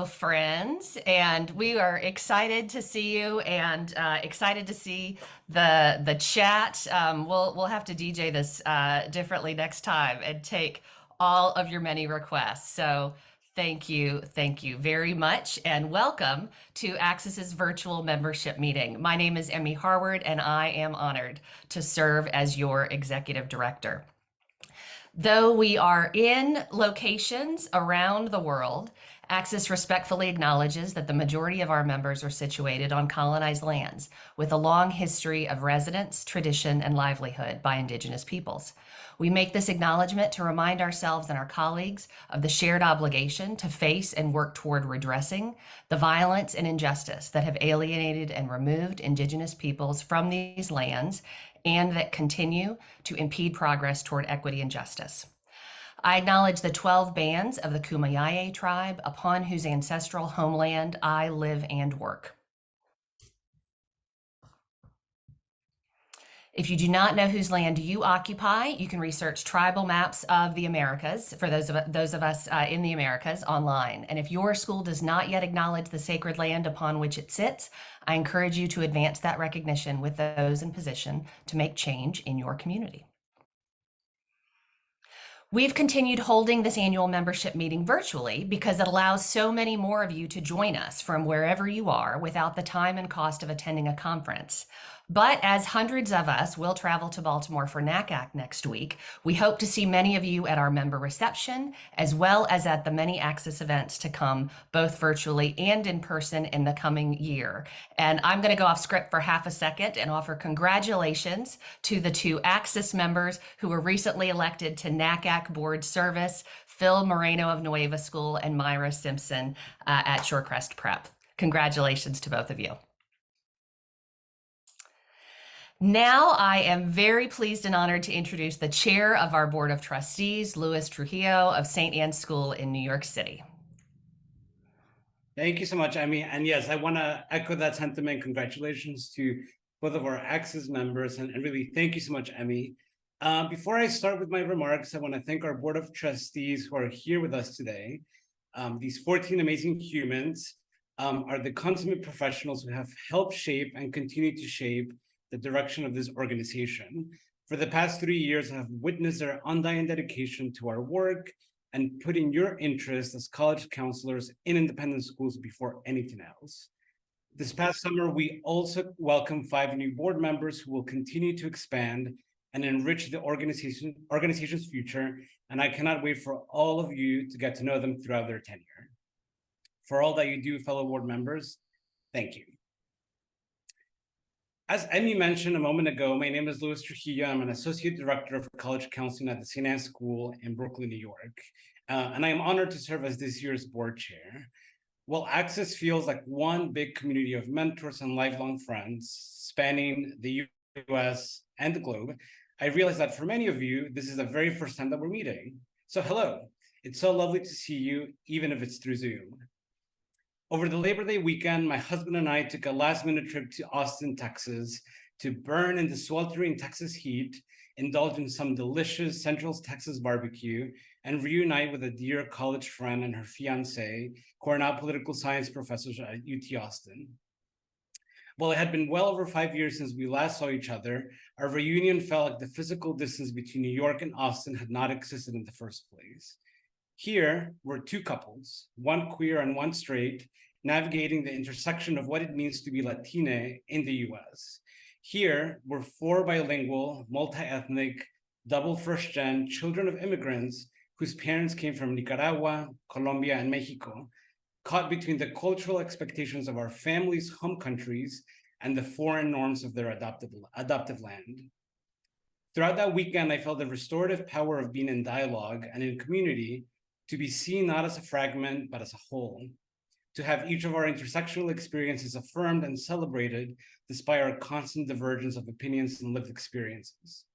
friends, and we are excited to see you and excited to see the chat. We'll have to DJ this differently next time and take all of your many requests. So thank you very much, and welcome to ACCIS's virtual membership meeting. My name is Emmy Harward, and I am honored to serve as your executive director. Though we are in locations around the world, ACCIS respectfully acknowledges that the majority of our members are situated on colonized lands with a long history of residence, tradition, and livelihood by Indigenous peoples. We make this acknowledgement to remind ourselves and our colleagues of the shared obligation to face and work toward redressing the violence and injustice that have alienated and removed Indigenous peoples from these lands and that continue to impede progress toward equity and justice. I acknowledge the 12 bands of the Kumeyaay tribe upon whose ancestral homeland I live and work. If you do not know whose land you occupy, you can research tribal maps of the Americas, for those of us in the Americas, online. And if your school does not yet acknowledge the sacred land upon which it sits, I encourage you to advance that recognition with those in position to make change in your community. We've continued holding this annual membership meeting virtually because it allows so many more of you to join us from wherever you are without the time and cost of attending a conference. But as hundreds of us will travel to Baltimore for NACAC next week, we hope to see many of you at our member reception, as well as at the many ACCIS events to come, both virtually and in person in the coming year. And I'm going to go off script for half a second and offer congratulations to the two ACCIS members who were recently elected to NACAC board service, Phil Moreno of Nueva School and Myra Simpson at Shorecrest Prep. Congratulations to both of you. Now I am very pleased and honored to introduce the chair of our Board of Trustees, Luis Trujillo of St. Anne's School in New York City. Thank you so much, Emmy. And yes, I want to echo that sentiment. Congratulations to both of our ACCIS members, and really thank you so much, Emmy. Before I start with my remarks, I want to thank our Board of Trustees who are here with us today. These 14 amazing humans are the consummate professionals who have helped shape and continue to shape the direction of this organization. For the past 3 years, I have witnessed their undying dedication to our work and putting your interest as college counselors in independent schools before anything else. This past summer, we also welcomed 5 new board members who will continue to expand and enrich the organization's future, and I cannot wait for all of you to get to know them throughout their tenure. For all that you do, fellow board members, thank you. As Emmy mentioned a moment ago, my name is Luis Trujillo. I'm an Associate Director of College Counseling at the St. Anne's School in Brooklyn, New York. And I am honored to serve as this year's board chair. While ACCIS feels like one big community of mentors and lifelong friends spanning the US and the globe, I realize that for many of you, this is the very first time that we're meeting. So hello, it's so lovely to see you, even if it's through Zoom. Over the Labor Day weekend, my husband and I took a last-minute trip to Austin, Texas, to burn in the sweltering Texas heat, indulge in some delicious Central Texas barbecue, and reunite with a dear college friend and her fiancé, who are now political science professors at UT Austin. While it had been well over 5 years since we last saw each other, our reunion felt like the physical distance between New York and Austin had not existed in the first place. Here, we're 2 couples, one queer and one straight, navigating the intersection of what it means to be Latine in the US. Here, we're 4 bilingual, multi-ethnic, double first-gen children of immigrants whose parents came from Nicaragua, Colombia, and Mexico, caught between the cultural expectations of our families' home countries and the foreign norms of their adoptive land. Throughout that weekend, I felt the restorative power of being in dialogue and in community, to be seen not as a fragment, but as a whole, to have each of our intersectional experiences affirmed and celebrated despite our constant divergence of opinions and lived experiences.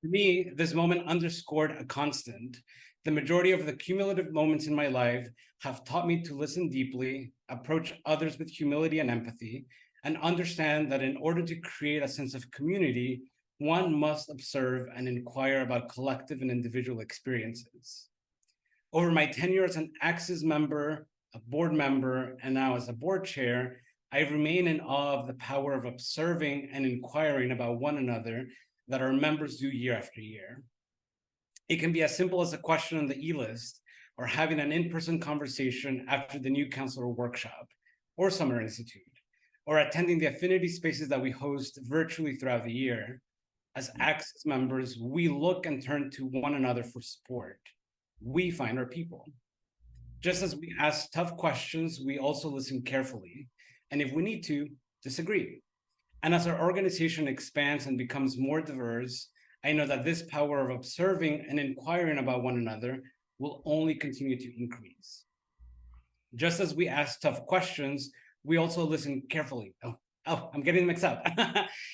To me, this moment underscored a constant. The majority of the cumulative moments in my life have taught me to listen deeply, approach others with humility and empathy, and understand that in order to create a sense of community, one must observe and inquire about collective and individual experiences. Over my tenure as an ACCIS member, a board member, and now as a board chair, I remain in awe of the power of observing and inquiring about one another that our members do year after year. It can be as simple as a question on the e-list or having an in-person conversation after the new counselor workshop or summer institute, or attending the affinity spaces that we host virtually throughout the year. As ACCIS members, we look and turn to one another for support. We find our people. Just as we ask tough questions, we also listen carefully, and if we need to, disagree. And as our organization expands and becomes more diverse, I know that this power of observing and inquiring about one another will only continue to increase. Just as we ask tough questions, we also listen carefully. I'm getting mixed up.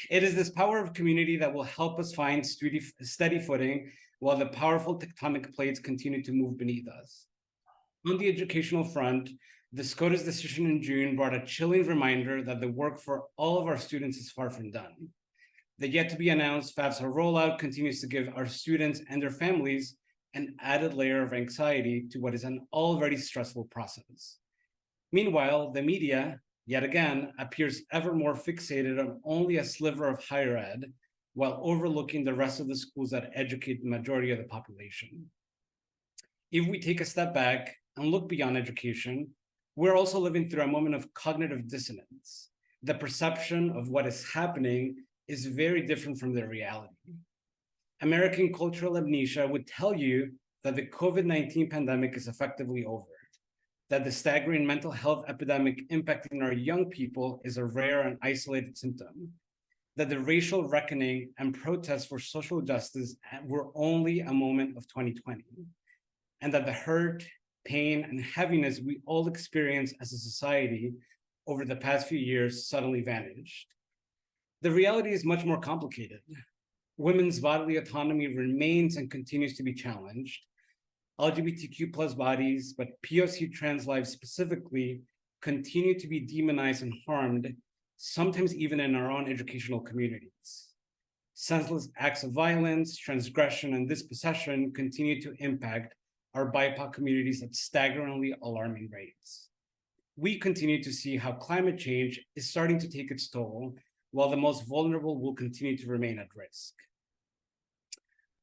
It is this power of community that will help us find steady footing while the powerful tectonic plates continue to move beneath us. On the educational front, the SCOTUS decision in June brought a chilling reminder that the work for all of our students is far from done. The yet to be announced FAFSA rollout continues to give our students and their families an added layer of anxiety to what is an already stressful process. Meanwhile, the media, yet again, appears ever more fixated on only a sliver of higher ed, while overlooking the rest of the schools that educate the majority of the population. If we take a step back and look beyond education, we're also living through a moment of cognitive dissonance. The perception of what is happening is very different from the reality. American cultural amnesia would tell you that the COVID-19 pandemic is effectively over, that the staggering mental health epidemic impacting our young people is a rare and isolated symptom, that the racial reckoning and protests for social justice were only a moment of 2020, and that the hurt, pain, and heaviness we all experience as a society over the past few years suddenly vanished. The reality is much more complicated. Women's bodily autonomy remains and continues to be challenged. LGBTQ plus bodies, but POC trans lives specifically, continue to be demonized and harmed, sometimes even in our own educational communities. Senseless acts of violence, transgression, and dispossession continue to impact our BIPOC communities at staggeringly alarming rates. We continue to see how climate change is starting to take its toll, while the most vulnerable will continue to remain at risk.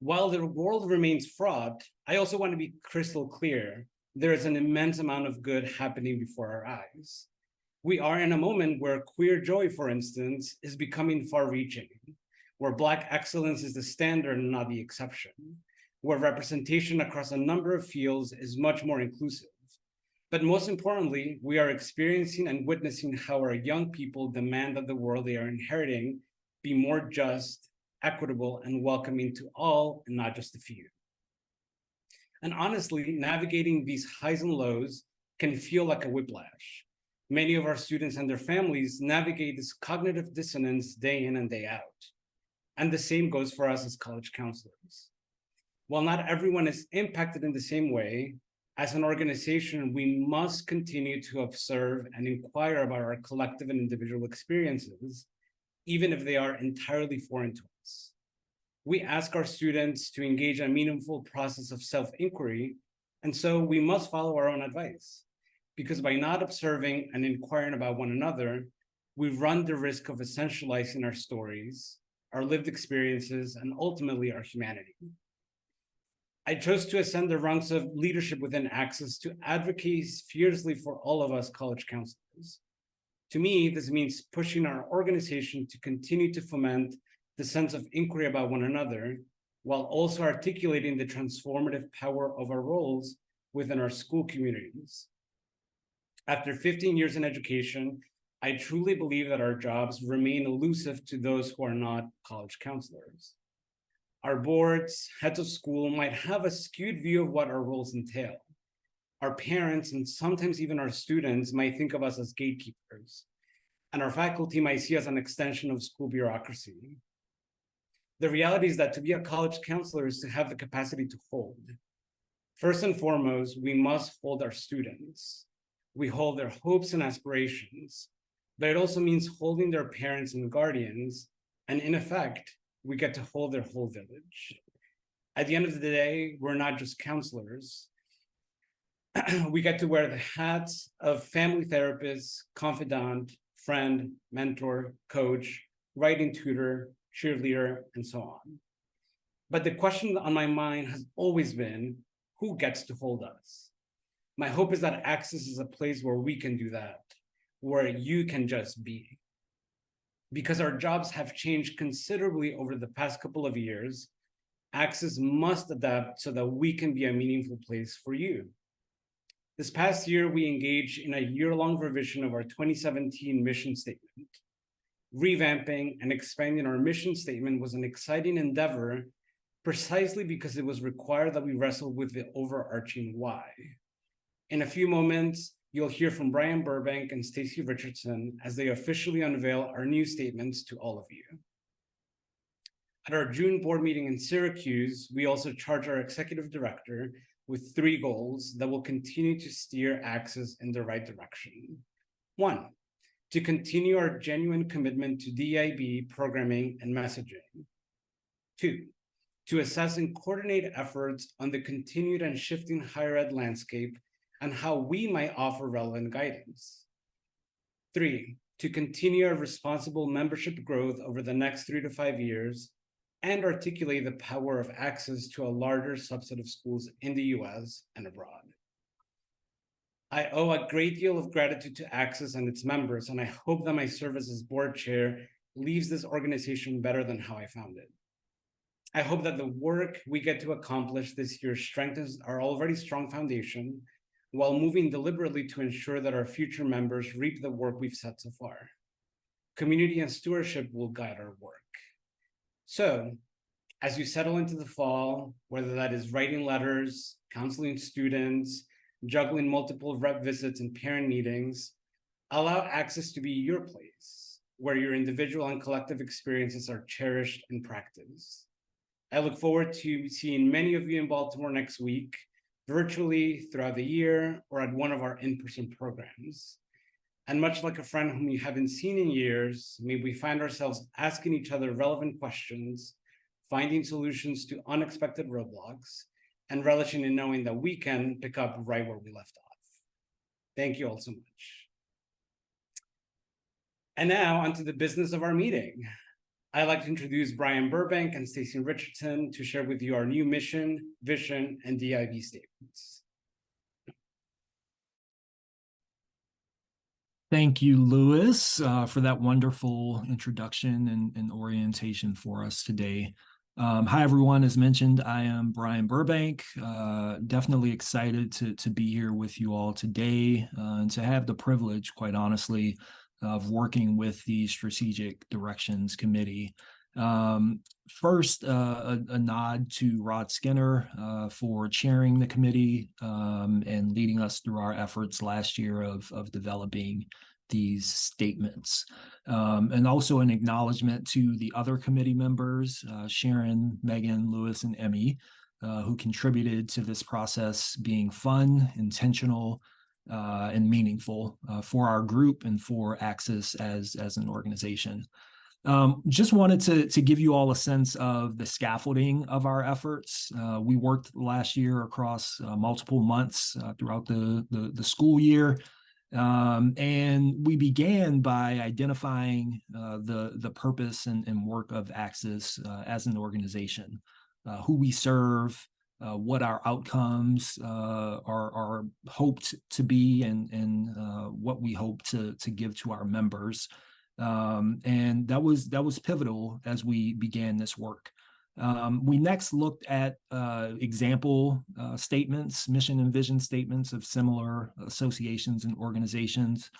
While the world remains fraught, I also want to be crystal clear. There is an immense amount of good happening before our eyes. We are in a moment where queer joy, for instance, is becoming far-reaching, where Black excellence is the standard and not the exception, where representation across a number of fields is much more inclusive. But most importantly, we are experiencing and witnessing how our young people demand that the world they are inheriting be more just, equitable, and welcoming to all, and not just a few. And honestly, navigating these highs and lows can feel like a whiplash. Many of our students and their families navigate this cognitive dissonance day in and day out. And the same goes for us as college counselors. While not everyone is impacted in the same way, as an organization, we must continue to observe and inquire about our collective and individual experiences, even if they are entirely foreign to us. We ask our students to engage in a meaningful process of self-inquiry, and so we must follow our own advice, because by not observing and inquiring about one another, we run the risk of essentializing our stories, our lived experiences, and ultimately our humanity. I chose to ascend the ranks of leadership within ACCIS to advocate fiercely for all of us college counselors. To me, this means pushing our organization to continue to foment the sense of inquiry about one another, while also articulating the transformative power of our roles within our school communities. After 15 years in education, I truly believe that our jobs remain elusive to those who are not college counselors. Our boards, heads of school might have a skewed view of what our roles entail. Our parents and sometimes even our students might think of us as gatekeepers, and our faculty might see us as an extension of school bureaucracy. The reality is that to be a college counselor is to have the capacity to hold. First and foremost, we must hold our students. We hold their hopes and aspirations, but it also means holding their parents and guardians, and in effect, we get to hold their whole village. At the end of the day, we're not just counselors. we get to wear the hats of family therapist, confidant, friend, mentor, coach, writing tutor, cheerleader, and so on. But the question on my mind has always been, who gets to hold us? My hope is that ACCIS is a place where we can do that, where you can just be. Because our jobs have changed considerably over the past couple of years, ACCIS must adapt so that we can be a meaningful place for you. This past year, we engaged in a year-long revision of our 2017 mission statement. Revamping and expanding our mission statement was an exciting endeavor precisely because it was required that we wrestle with the overarching why. In a few moments, you'll hear from Brian Burbank and Stacy Richardson as they officially unveil our new statements to all of you. At our June board meeting in Syracuse, we also charged our executive director with 3 goals that will continue to steer ACCIS in the right direction. 1, to continue our genuine commitment to DIB programming and messaging. 2, to assess and coordinate efforts on the continued and shifting higher ed landscape and how we might offer relevant guidance. 3, to continue our responsible membership growth over the next 3 to 5 years and articulate the power of ACCIS to a larger subset of schools in the US and abroad. I owe a great deal of gratitude to ACCIS and its members, and I hope that my service as board chair leaves this organization better than how I found it. I hope that the work we get to accomplish this year strengthens our already strong foundation while moving deliberately to ensure that our future members reap the work we've set so far. Community and stewardship will guide our work. So, as you settle into the fall, whether that is writing letters, counseling students, juggling multiple rep visits and parent meetings, allow ACCIS to be your place, where your individual and collective experiences are cherished and practiced. I look forward to seeing many of you in Baltimore next week, virtually throughout the year, or at one of our in-person programs. And much like a friend whom you haven't seen in years, may we find ourselves asking each other relevant questions, finding solutions to unexpected roadblocks, and relishing in knowing that we can pick up right where we left off. Thank you all so much. And now onto the business of our meeting. I'd like to introduce Brian Burbank and Stacy Richardson to share with you our new mission, vision, and DIB statements. Thank you, Louis, for that wonderful introduction and orientation for us today. Hi, everyone. As mentioned, I am Brian Burbank. Definitely excited to be here with you all today and to have the privilege, quite honestly, of working with the Strategic Directions Committee. First, a nod to Rod Skinner for chairing the committee and leading us through our efforts last year of developing these statements. And also an acknowledgement to the other committee members, Sharon, Megan, Louis, and Emmy, who contributed to this process being fun, intentional, and meaningful for our group and for ACCIS as an organization. Just wanted to give you all a sense of the scaffolding of our efforts. We worked last year across multiple months throughout the school year. And we began by identifying the purpose and work of ACCIS as an organization, who we serve, what our outcomes are hoped to be, and what we hope to give to our members. And that was pivotal as we began this work. We next looked at example statements, mission and vision statements of similar associations and organizations.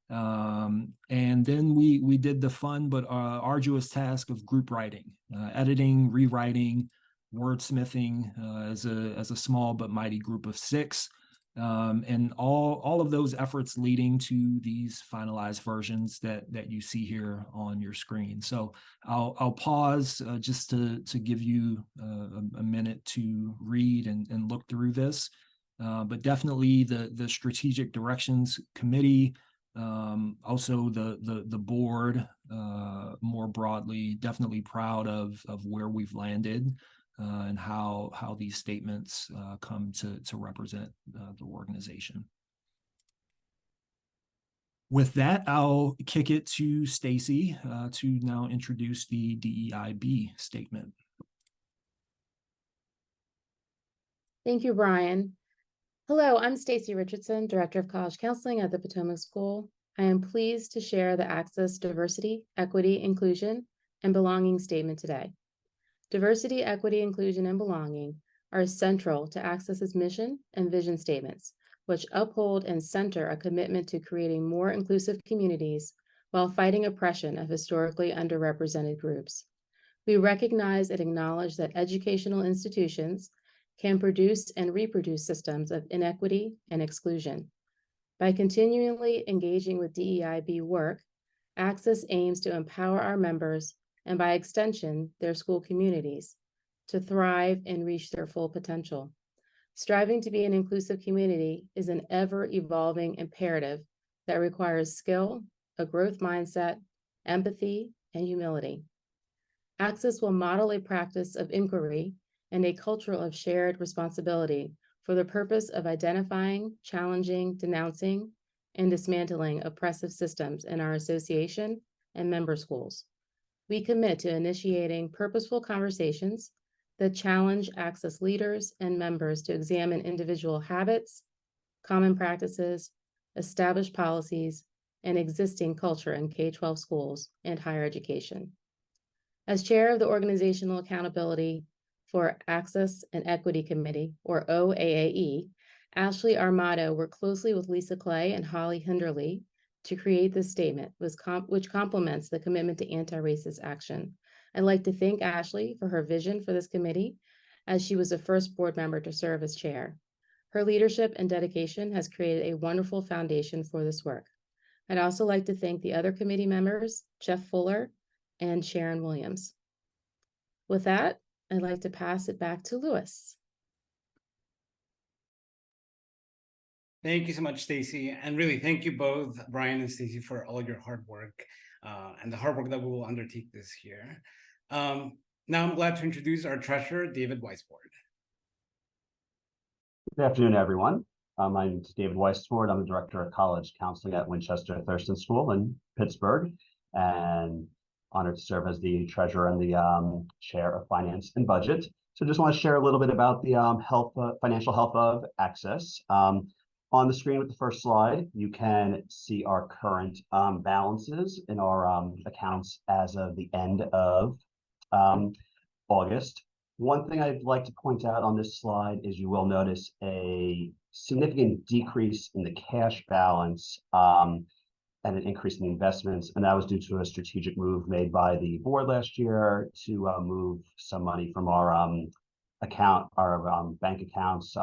And then we did the fun but arduous task of group writing, editing, rewriting, wordsmithing as a small but mighty group of 6. And all of those efforts leading to these finalized versions that you see here on your screen. So I'll pause just to give you a minute to read and look through this. But definitely the Strategic Directions Committee, also the board more broadly, definitely proud of where we've landed. and how these statements come to represent the organization. With that, I'll kick it to Stacy to now introduce the DEIB statement. Thank you, Brian. Hello, I'm Stacy Richardson, Director of College Counseling at the Potomac School. I am pleased to share the ACCIS Diversity, Equity, Inclusion, and Belonging statement today. Diversity, equity, inclusion, and belonging are central to ACCIS's mission and vision statements, which uphold and center a commitment to creating more inclusive communities while fighting oppression of historically underrepresented groups. We recognize and acknowledge that educational institutions can produce and reproduce systems of inequity and exclusion. By continually engaging with DEIB work, ACCIS aims to empower our members and by extension, their school communities to thrive and reach their full potential. Striving to be an inclusive community is an ever-evolving imperative that requires skill, a growth mindset, empathy, and humility. ACCIS will model a practice of inquiry and a culture of shared responsibility for the purpose of identifying, challenging, denouncing, and dismantling oppressive systems in our association and member schools. We commit to initiating purposeful conversations that challenge ACCIS leaders and members to examine individual habits, common practices, established policies, and existing culture in K-12 schools and higher education. As chair of the Organizational Accountability for ACCIS and Equity Committee, or OAAE, Ashley Armato worked closely with Lisa Clay and Holly Hinderly to create this statement, which complements the commitment to anti-racist action. I'd like to thank Ashley for her vision for this committee, as she was the first board member to serve as chair. Her leadership and dedication has created a wonderful foundation for this work. I'd also like to thank the other committee members, Jeff Fuller and Sharon Williams. With that, I'd like to pass it back to Louis. Thank you so much, Stacy. And really, thank you both, Brian and Stacy, for all your hard work and the hard work that we will undertake this year. Now I'm glad to introduce our treasurer, David Weisford. Good afternoon, everyone. My name is David Weisford. I'm the Director of College Counseling at Winchester Thurston School in Pittsburgh, and honored to serve as the treasurer and the chair of finance and budget. So just want to share a little bit about the financial health of ACCIS. On the screen with the first slide, you can see our current balances in our accounts as of the end of August. One thing I'd like to point out on this slide is you will notice a significant decrease in the cash balance and an increase in the investments, and that was due to a strategic move made by the board last year to move some money from our bank accounts,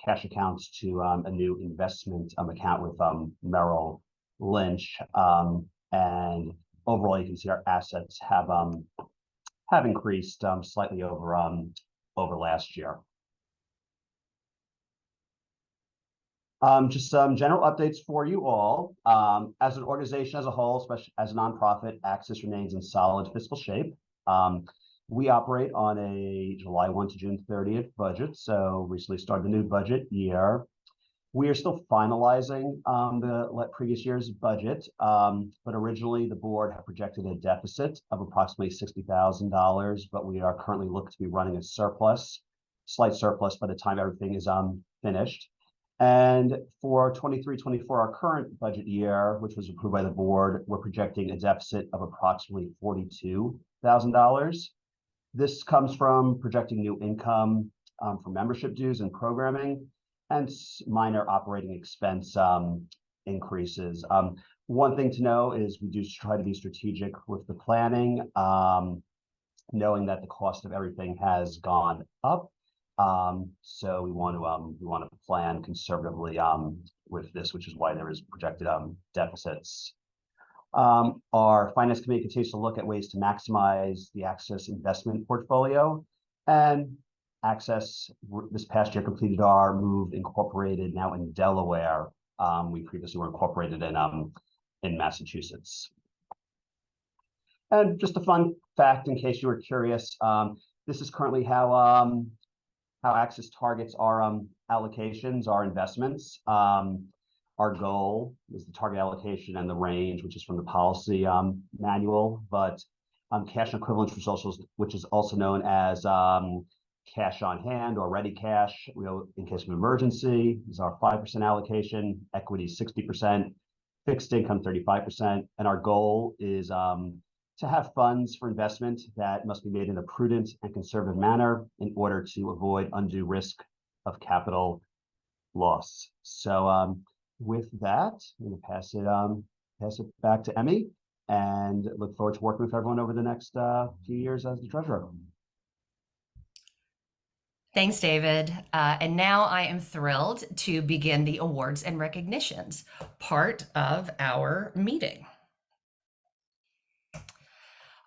cash accounts, to a new investment account with Merrill Lynch. And overall, you can see our assets have increased slightly over last year. Just some general updates for you all. As an organization as a whole, especially as a nonprofit, ACCIS remains in solid fiscal shape. We operate on a July 1 to June 30th budget, so recently started the new budget year. We are still finalizing the previous year's budget, but originally the board had projected a deficit of approximately $60,000, but we are currently looking to be running a surplus, slight surplus by the time everything is finished. And for 23-24, our current budget year, which was approved by the board, we're projecting a deficit of approximately $42,000. This comes from projecting new income from membership dues and programming, and minor operating expense increases. One thing to know is we do try to be strategic with the planning, knowing that the cost of everything has gone up. So we want to plan conservatively with this, which is why there is projected deficits. Our finance committee continues to look at ways to maximize the ACCIS investment portfolio, and ACCIS this past year completed our move incorporated now in Delaware. We previously were incorporated in Massachusetts. And just a fun fact, in case you were curious, This is currently how ACCIS targets our allocations, our investments. Our goal is the target allocation and the range, which is from the policy manual, but cash equivalents, which is also known as cash on hand or ready cash, in case of emergency, is our 5% allocation, equity 60%, fixed income 35%, and our goal is to have funds for investment that must be made in a prudent and conservative manner in order to avoid undue risk of capital loss. So with that, I'm going to pass it back to Emmy, and look forward to working with everyone over the next few years as the treasurer. Thanks, David. And now I am thrilled to begin the awards and recognitions part of our meeting.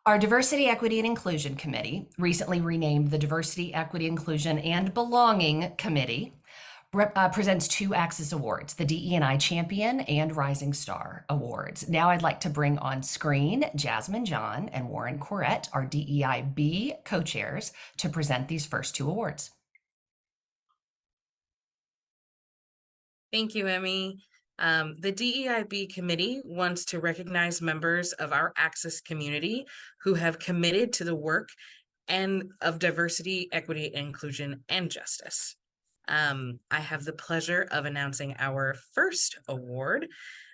Our Diversity, Equity, and Inclusion Committee, recently renamed the Diversity, Equity, Inclusion, and Belonging Committee, presents 2 ACCIS awards, the DE&I Champion and Rising Star Awards. Now I'd like to bring on screen Jasmine John and Warren Corrett, our DEI-B co-chairs, to present these first 2 awards. Thank you, Emmy. The DEI-B committee wants to recognize members of our ACCIS community who have committed to the work and of diversity, equity, inclusion, and justice. I have the pleasure of announcing our first award.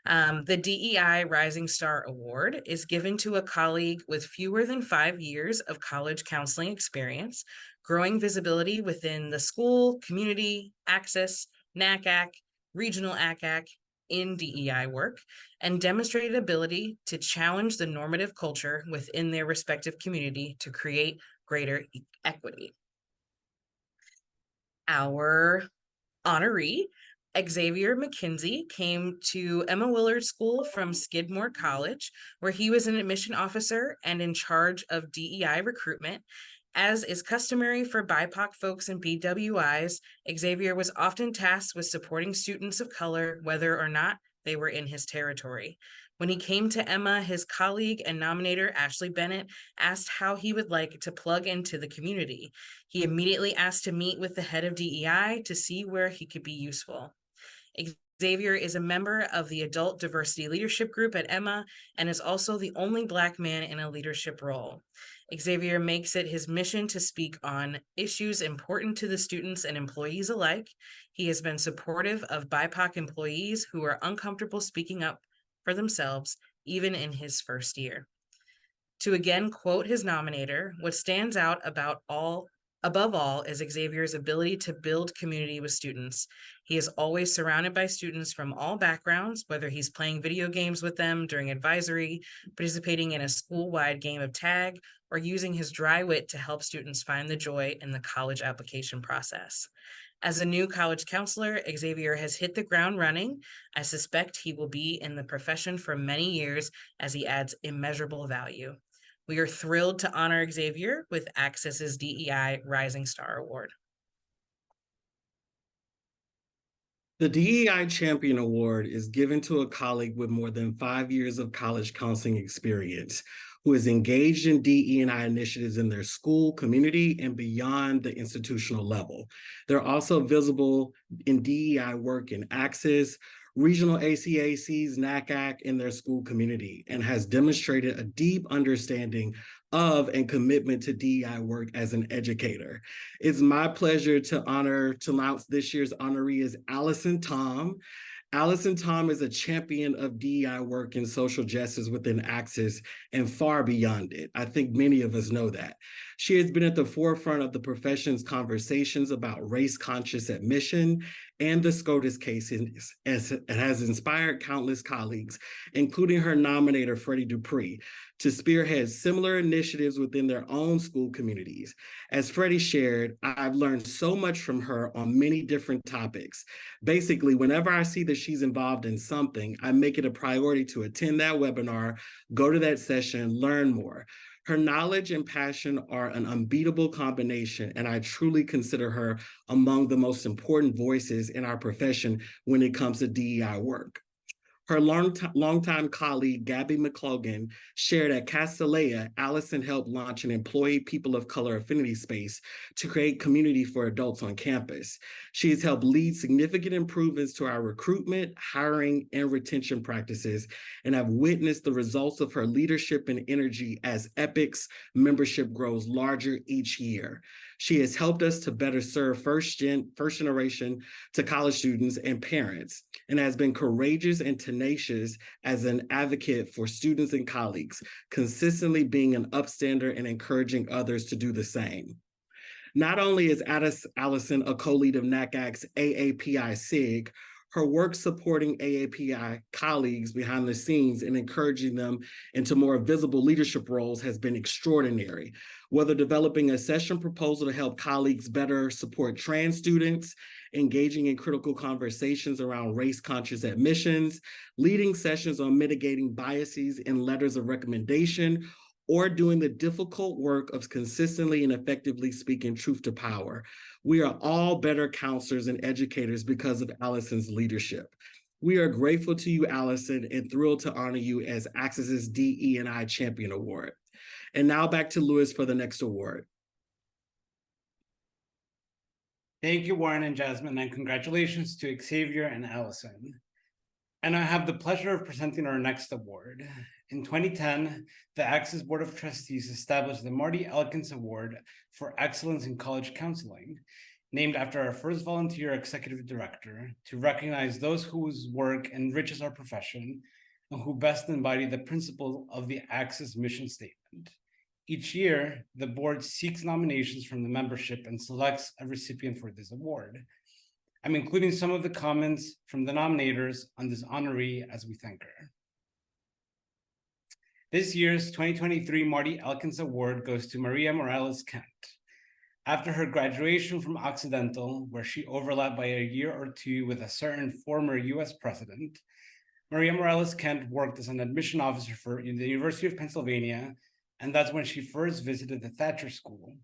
The DEI Rising Star Award is given to a colleague with fewer than 5 years of college counseling experience, growing visibility within the school, community, ACCIS, NACAC, regional ACCIS, in DEI work, and demonstrated ability to challenge the normative culture within their respective community to create greater equity. Our honoree, Xavier McKinsey, came to Emma Willard School from Skidmore College, where he was an admission officer and in charge of DEI recruitment. As is customary for BIPOC folks and BWIs, Xavier was often tasked with supporting students of color, whether or not they were in his territory. When he came to Emma, his colleague and nominator, Ashley Bennett, asked how he would like to plug into the community. He immediately asked to meet with the head of DEI to see where he could be useful. Xavier is a member of the Adult Diversity Leadership Group at Emma and is also the only Black man in a leadership role. Xavier makes it his mission to speak on issues important to the students and employees alike. He has been supportive of BIPOC employees who are uncomfortable speaking up for themselves, even in his first year. To again quote his nominator, what stands out above all is Xavier's ability to build community with students. He is always surrounded by students from all backgrounds, whether he's playing video games with them during advisory, participating in a school-wide game of tag, or using his dry wit to help students find the joy in the college application process. As a new college counselor, Xavier has hit the ground running. I suspect he will be in the profession for many years as he adds immeasurable value. We are thrilled to honor Xavier with ACCIS's DEI Rising Star Award. The DEI Champion Award is given to a colleague with more than 5 years of college counseling experience who is engaged in DE&I initiatives in their school, community, and beyond the institutional level. They're also visible in DEI work in ACCIS, regional ACCIS, NACAC, in their school community, and has demonstrated a deep understanding of and commitment to DEI work as an educator. It's my pleasure to announce this year's honoree is Allison Tom. Allison Tom is a champion of DEI work in social justice within ACCIS and far beyond it. I think many of us know that. She has been at the forefront of the profession's conversations about race-conscious admission and the SCOTUS cases, as it has inspired countless colleagues, including her nominator, Freddie Dupree, to spearhead similar initiatives within their own school communities. As Freddie shared, I've learned so much from her on many different topics. Basically, whenever I see that she's involved in something, I make it a priority to attend that webinar, go to that session, learn more. Her knowledge and passion are an unbeatable combination, and I truly consider her among the most important voices in our profession when it comes to DEI work. Her longtime colleague, Gabby McClogan, shared at Castellea, Allison helped launch an employee people of color affinity space to create community for adults on campus. She has helped lead significant improvements to our recruitment, hiring, and retention practices, and I've witnessed the results of her leadership and energy as EPIC's membership grows larger each year. She has helped us to better serve first generation to college students and parents, and has been courageous and tenacious as an advocate for students and colleagues, consistently being an upstander and encouraging others to do the same. Not only is Allison a co-lead of NACAC's AAPI SIG, her work supporting AAPI colleagues behind the scenes and encouraging them into more visible leadership roles has been extraordinary. Whether developing a session proposal to help colleagues better support trans students, engaging in critical conversations around race-conscious admissions, leading sessions on mitigating biases in letters of recommendation, or doing the difficult work of consistently and effectively speaking truth to power. We are all better counselors and educators because of Allison's leadership. We are grateful to you, Allison, and thrilled to honor you as ACCIS's DE&I Champion Award. And now back to Louis for the next award. Thank you, Warren and Jasmine, and congratulations to Xavier and Allison. And I have the pleasure of presenting our next award. In 2010, the ACCIS Board of Trustees established the Marty Elkins Award for Excellence in College Counseling, named after our first volunteer executive director, to recognize those whose work enriches our profession and who best embody the principle of the ACCIS mission statement. Each year, the board seeks nominations from the membership and selects a recipient for this award. I'm including some of the comments from the nominators on this honoree as we thank her. This year's 2023 Marty Elkins Award goes to Maria Morales-Kent. After her graduation from Occidental, where she overlapped by a year or two with a certain former US president, Maria Morales-Kent worked as an admission officer for the University of Pennsylvania, and that's when she first visited the Thatcher School.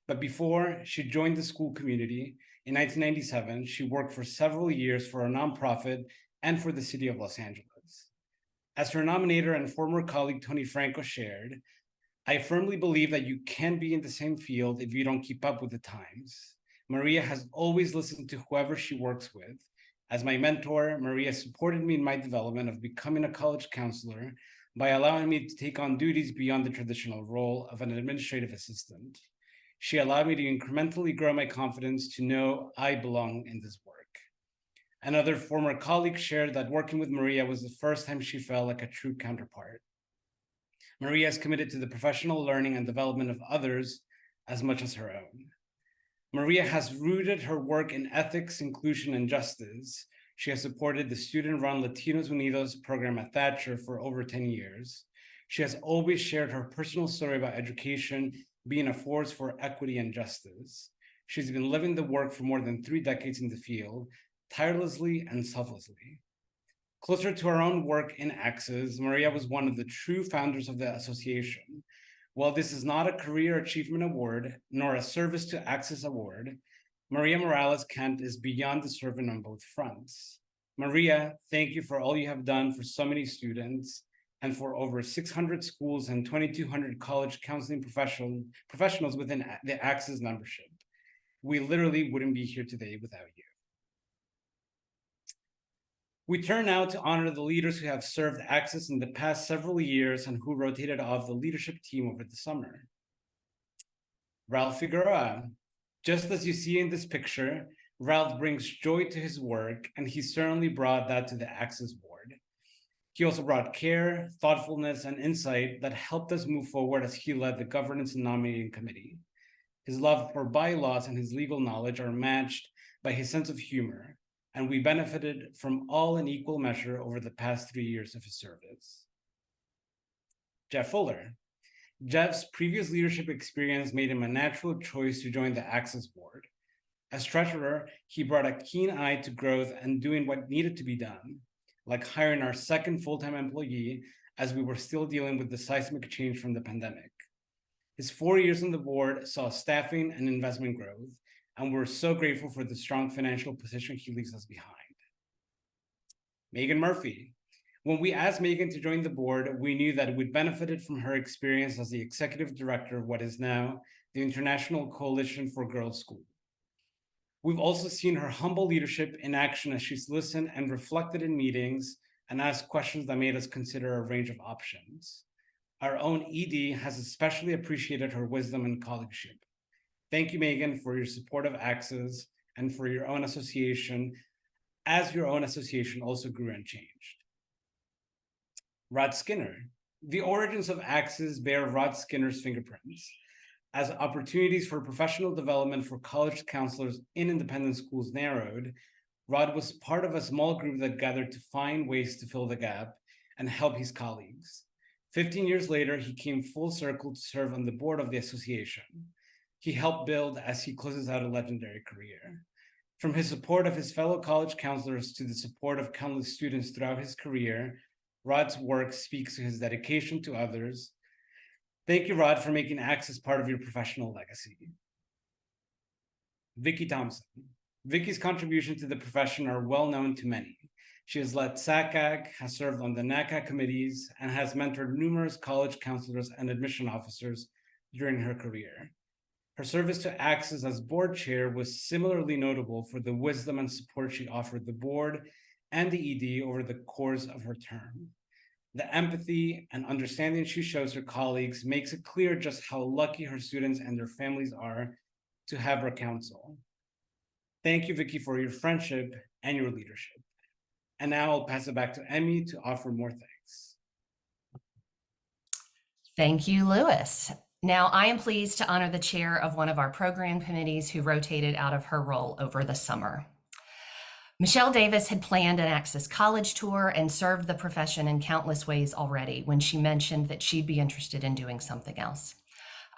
But before she joined the school community, in 1997, she worked for several years for a nonprofit and for the city of Los Angeles. As her nominator and former colleague Tony Franco shared, I firmly believe that you can't be in the same field if you don't keep up with the times. Maria has always listened to whoever she works with. As my mentor, Maria supported me in my development of becoming a college counselor by allowing me to take on duties beyond the traditional role of an administrative assistant. She allowed me to incrementally grow my confidence to know I belong in this work. Another former colleague shared that working with Maria was the first time she felt like a true counterpart. Maria is committed to the professional learning and development of others as much as her own. Maria has rooted her work in ethics, inclusion, and justice. She has supported the student-run Latinos Unidos program at Thatcher for over 10 years. She has always shared her personal story about education being a force for equity and justice. She's been living the work for more than 3 decades in the field, tirelessly and selflessly. Closer to our own work in ACCIS, Maria was one of the true founders of the association. While this is not a career achievement award, nor a service to ACCIS award, Maria Morales-Kent is beyond deserving on both fronts. Maria, thank you for all you have done for so many students and for over 600 schools and 2,200 college counseling professionals within the ACCIS membership. We literally wouldn't be here today without you. We turn now to honor the leaders who have served ACCIS in the past several years and who rotated off the leadership team over the summer. Ralph Figueroa. Just as you see in this picture, Ralph brings joy to his work, and he certainly brought that to the ACCIS board. He also brought care, thoughtfulness, and insight that helped us move forward as he led the governance and nominating committee. His love for bylaws and his legal knowledge are matched by his sense of humor, and we benefited from all in equal measure over the past 3 years of his service. Jeff Fuller. Jeff's previous leadership experience made him a natural choice to join the ACCIS board. As treasurer, he brought a keen eye to growth and doing what needed to be done, like hiring our second full-time employee as we were still dealing with the seismic change from the pandemic. His 4 years on the board saw staffing and investment growth, and we're so grateful for the strong financial position he leaves us behind. Megan Murphy. When we asked Megan to join the board, we knew that we'd benefited from her experience as the executive director of what is now the International Coalition for Girls' School. We've also seen her humble leadership in action as she's listened and reflected in meetings and asked questions that made us consider a range of options. Our own ED has especially appreciated her wisdom and colleagueship. Thank you, Megan, for your support of ACCIS and for your own association, as your own association also grew and changed. Rod Skinner. The origins of ACCIS bear Rod Skinner's fingerprints. As opportunities for professional development for college counselors in independent schools narrowed, Rod was part of a small group that gathered to find ways to fill the gap and help his colleagues. 15 years later, he came full circle to serve on the board of the association. He helped build as he closes out a legendary career. From his support of his fellow college counselors to the support of countless students throughout his career, Rod's work speaks to his dedication to others. Thank you, Rod, for making ACCIS part of your professional legacy. Vicki Thompson. Vicki's contribution to the profession are well known to many. She has led SACAG, has served on the NACA committees, and has mentored numerous college counselors and admission officers during her career. Her service to ACCIS as board chair was similarly notable for the wisdom and support she offered the board and the ED over the course of her term. The empathy and understanding she shows her colleagues makes it clear just how lucky her students and their families are to have her counsel. Thank you, Vicki, for your friendship and your leadership. And now I'll pass it back to Emmy to offer more thanks. Thank you, Louis. Now, I am pleased to honor the chair of one of our program committees who rotated out of her role over the summer. Michelle Davis had planned an ACCIS college tour and served the profession in countless ways already when she mentioned that she'd be interested in doing something else.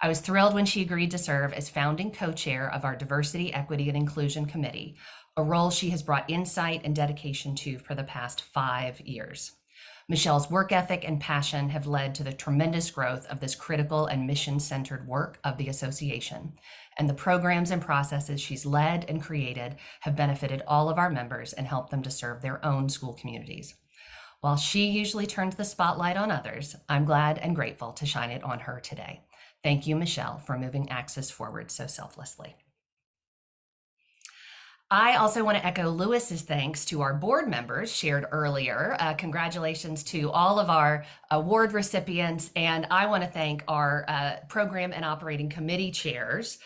I was thrilled when she agreed to serve as founding co-chair of our Diversity, Equity, and Inclusion Committee, a role she has brought insight and dedication to for the past 5 years. Michelle's work ethic and passion have led to the tremendous growth of this critical and mission-centered work of the association, and the programs and processes she's led and created have benefited all of our members and helped them to serve their own school communities. While she usually turns the spotlight on others, I'm glad and grateful to shine it on her today. Thank you, Michelle, for moving ACCIS forward so selflessly. I also want to echo Louis's thanks to our board members shared earlier. Congratulations to all of our award recipients. And I want to thank our program and operating committee chairs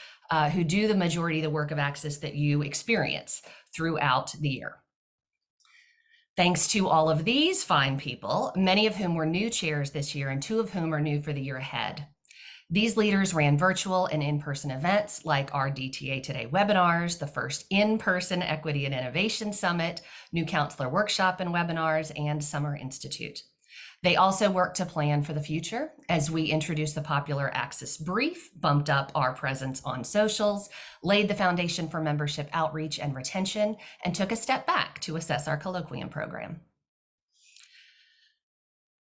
who do the majority of the work of ACCIS that you experience throughout the year. Thanks to all of these fine people, many of whom were new chairs this year and 2 of whom are new for the year ahead. These leaders ran virtual and in-person events like our DTA Today webinars, the first in-person Equity and Innovation Summit, New Counselor Workshop and webinars, and Summer Institute. They also worked to plan for the future as we introduced the popular ACCIS Brief, bumped up our presence on socials, laid the foundation for membership outreach and retention, and took a step back to assess our colloquium program.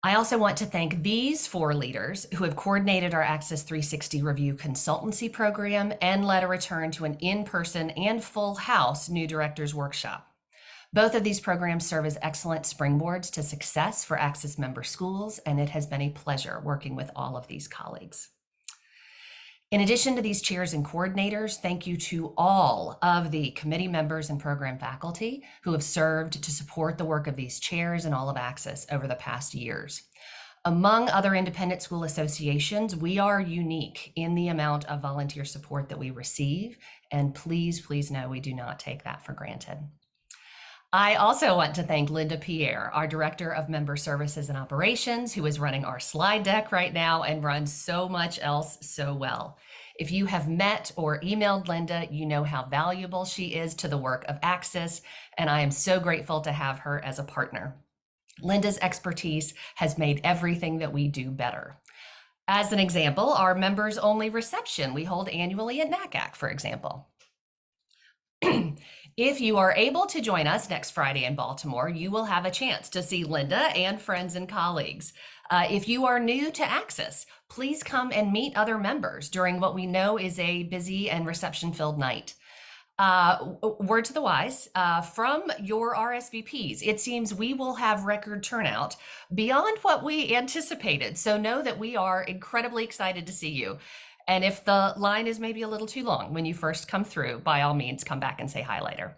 I also want to thank these 4 leaders who have coordinated our ACCIS 360 Review consultancy program and led a return to an in-person and full house new directors workshop. Both of these programs serve as excellent springboards to success for ACCIS member schools, and it has been a pleasure working with all of these colleagues. In addition to these chairs and coordinators, thank you to all of the committee members and program faculty who have served to support the work of these chairs and all of ACCIS over the past years. Among other independent school associations, we are unique in the amount of volunteer support that we receive, and please, please know we do not take that for granted. I also want to thank Linda Pierre, our Director of Member Services and Operations, who is running our slide deck right now and runs so much else so well. If you have met or emailed Linda, you know how valuable she is to the work of ACCIS, and I am so grateful to have her as a partner. Linda's expertise has made everything that we do better. As an example, our members-only reception we hold annually at NACAC, for example. If you are able to join us next Friday in Baltimore, you will have a chance to see Linda and friends and colleagues. If you are new to ACCIS, please come and meet other members during what we know is a busy and reception-filled night. Word to the wise, from your RSVPs, it seems we will have record turnout beyond what we anticipated. So know that we are incredibly excited to see you. And if the line is maybe a little too long when you first come through, by all means, come back and say hi later.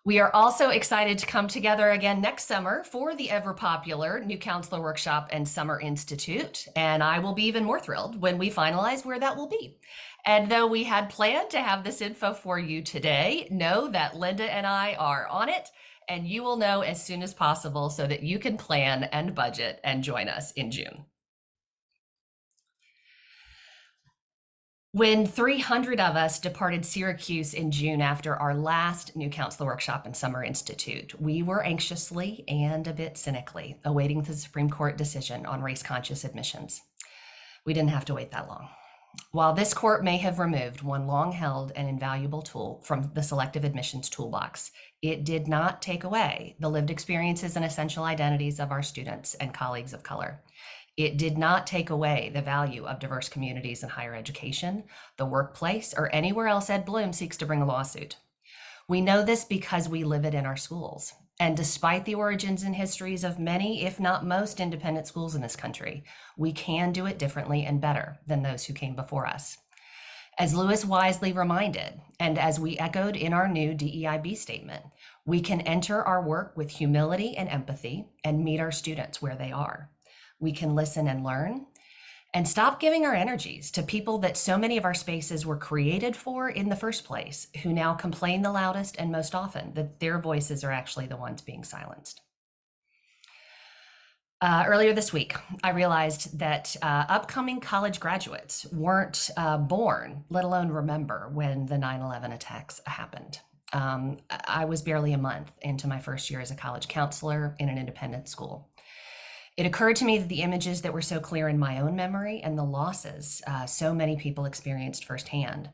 We are also excited to come together again next summer for the ever popular New Counselor Workshop and Summer Institute. And I will be even more thrilled when we finalize where that will be. And though we had planned to have this info for you today, know that Linda and I are on it, and you will know as soon as possible so that you can plan and budget and join us in June. When 300 of us departed Syracuse in June after our last New Counselor Workshop and Summer Institute, we were anxiously and a bit cynically awaiting the Supreme Court decision on race-conscious admissions. We didn't have to wait that long. While this court may have removed one long-held and invaluable tool from the selective admissions toolbox, it did not take away the lived experiences and essential identities of our students and colleagues of color. It did not take away the value of diverse communities in higher education, the workplace, or anywhere else Ed Bloom seeks to bring a lawsuit. We know this because we live it in our schools. And despite the origins and histories of many, if not most, independent schools in this country, we can do it differently and better than those who came before us. As Lewis wisely reminded, and as we echoed in our new DEIB statement, we can enter our work with humility and empathy and meet our students where they are. We can listen and learn and stop giving our energies to people that so many of our spaces were created for in the first place, who now complain the loudest and most often that their voices are actually the ones being silenced. Earlier this week, I realized that upcoming college graduates weren't born, let alone remember, when the 9/11 attacks happened. I was barely a month into my first year as a college counselor in an independent school. It occurred to me that the images that were so clear in my own memory and the losses so many people experienced firsthand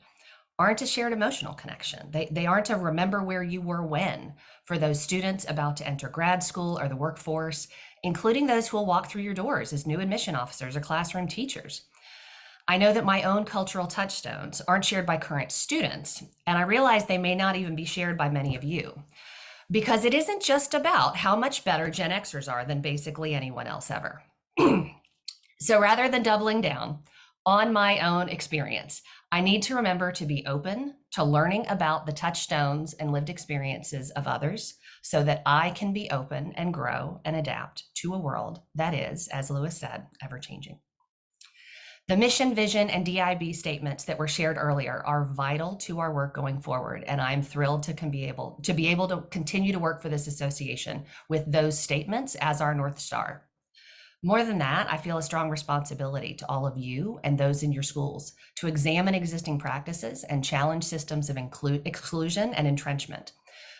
aren't a shared emotional connection. They aren't a remember where you were when for those students about to enter grad school or the workforce, including those who will walk through your doors as new admission officers or classroom teachers. I know that my own cultural touchstones aren't shared by current students, and I realize they may not even be shared by many of you. Because it isn't just about how much better Gen Xers are than basically anyone else ever. So rather than doubling down on my own experience, I need to remember to be open to learning about the touchstones and lived experiences of others so that I can be open and grow and adapt to a world that is, as Lewis said, ever-changing. The mission, vision, and DIB statements that were shared earlier are vital to our work going forward, and I'm thrilled to be able to continue to work for this association with those statements as our North Star. More than that, I feel a strong responsibility to all of you and those in your schools to examine existing practices and challenge systems of exclusion and entrenchment.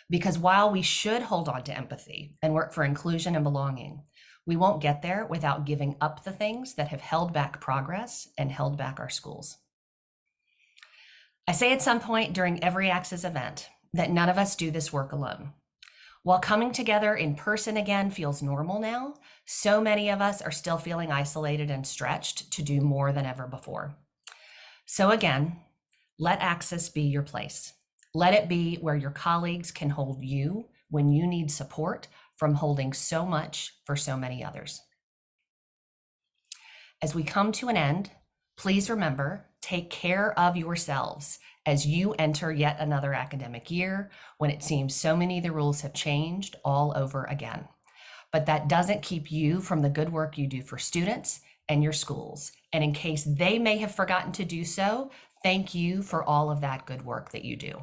Because while we should hold on to empathy and work for inclusion and belonging, we won't get there without giving up the things that have held back progress and held back our schools. I say at some point during every ACCIS event that none of us do this work alone. While coming together in person again feels normal now, so many of us are still feeling isolated and stretched to do more than ever before. So again, let ACCIS be your place. Let it be where your colleagues can hold you when you need support from holding so much for so many others. As we come to an end, please remember, take care of yourselves as you enter yet another academic year when it seems so many of the rules have changed all over again. But that doesn't keep you from the good work you do for students and your schools. And in case they may have forgotten to do so, thank you for all of that good work that you do.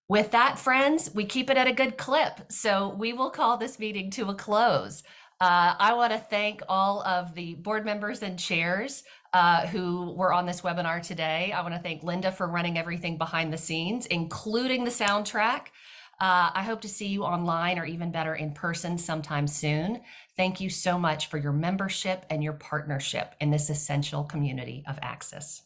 With that, friends, we keep it at a good clip, so we will call this meeting to a close. I want to thank all of the board members and chairs who were on this webinar today. I want to thank Linda for running everything behind the scenes, including the soundtrack. I hope to see you online or even better in person sometime soon. Thank you so much for your membership and your partnership in this essential community of ACCIS.